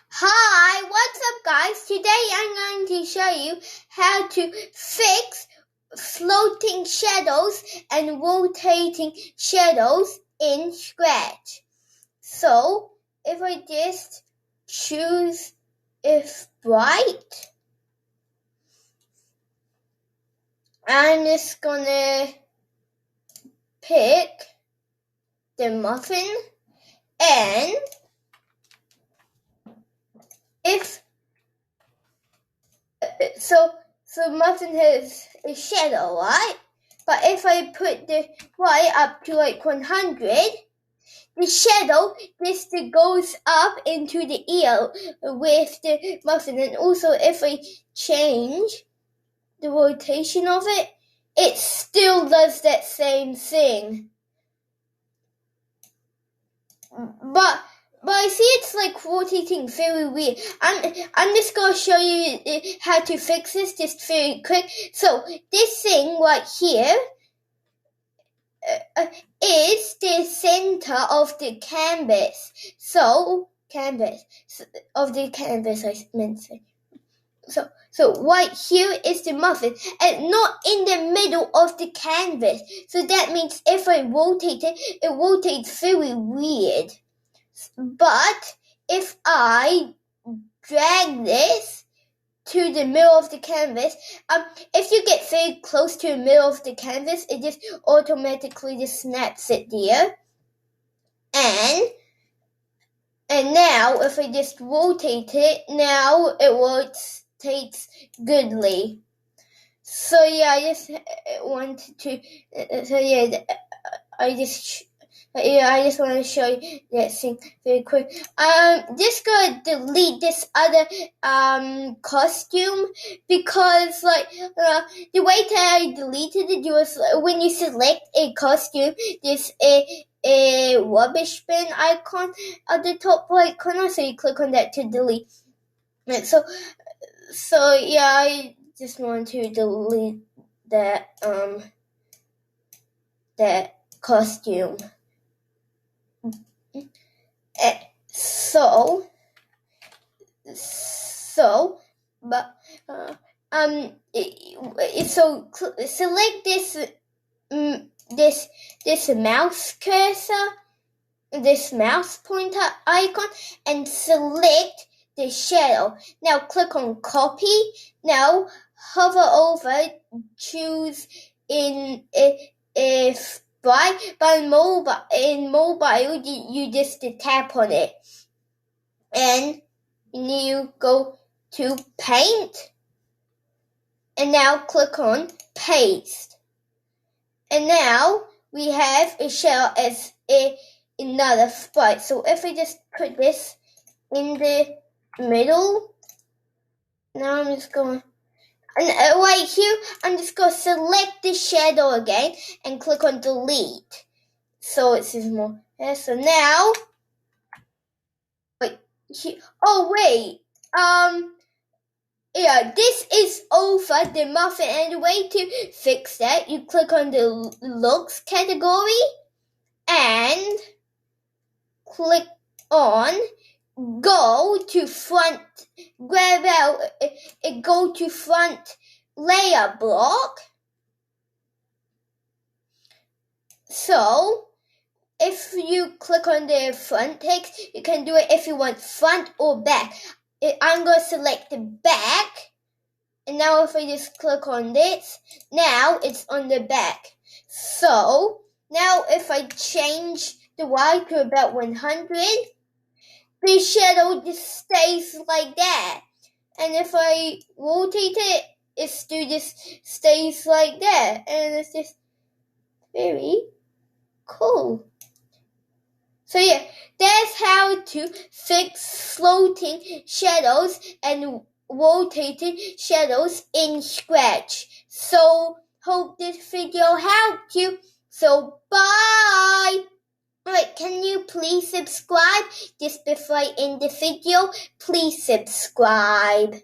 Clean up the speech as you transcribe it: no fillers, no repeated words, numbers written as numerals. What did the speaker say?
Hi, what's up guys? Today I'm going to show you how to fix floating shadows and rotating shadows in Scratch. So, if I just choose sprite, I'm just gonna pick the muffin, and if so muffin has a shadow, right? But if I put the white up to like 100, the shadow just goes up into the ear with the muffin. And also if I change the rotation of it, it still does that same thing. But I see it's like rotating very weird. I'm just gonna show you how to fix this just very quick. So this thing right here is the center of the canvas. So of the canvas, I meant to say. So right here is the muffin, and not in the middle of the canvas. So that means if I rotate it, it rotates very weird. But if I drag this to the middle of the canvas, if you get very close to the middle of the canvas, it just automatically just snaps it there. And now if I just rotate it, now it rotates goodly. So yeah, I just wanted to. So yeah, I just want to show you that thing very quick. Just gonna delete this other costume, because like the way that I deleted it was when you select a costume, there's a rubbish bin icon at the top right corner, so you click on that to delete it. So yeah, I just want to delete that that costume. So select this mouse cursor, this mouse pointer icon, and select the shadow. Now click on copy. Now hover over, choose in if but in mobile you just tap on it, and you go to paint, and now click on paste, and now we have a shell as another sprite. So if we just put this in the middle, now I'm just going, and right here I'm just going to select the shadow again and click on delete, so it says more. So now this is over the muffin, and the way to fix that, you click on the looks category and click on go to front layer block. So if you click on the front text, you can do it if you want front or back. I'm going to select the back, and now if I just click on this, now it's on the back. So now if I change the Y to about 100, the shadow just stays like that. And if I rotate it, it still just stays like that. And it's just very cool. So yeah, that's how to fix floating shadows and rotating shadows in Scratch. So hope this video helped you. So bye! Alright, can you please subscribe? Just before I end the video, please subscribe.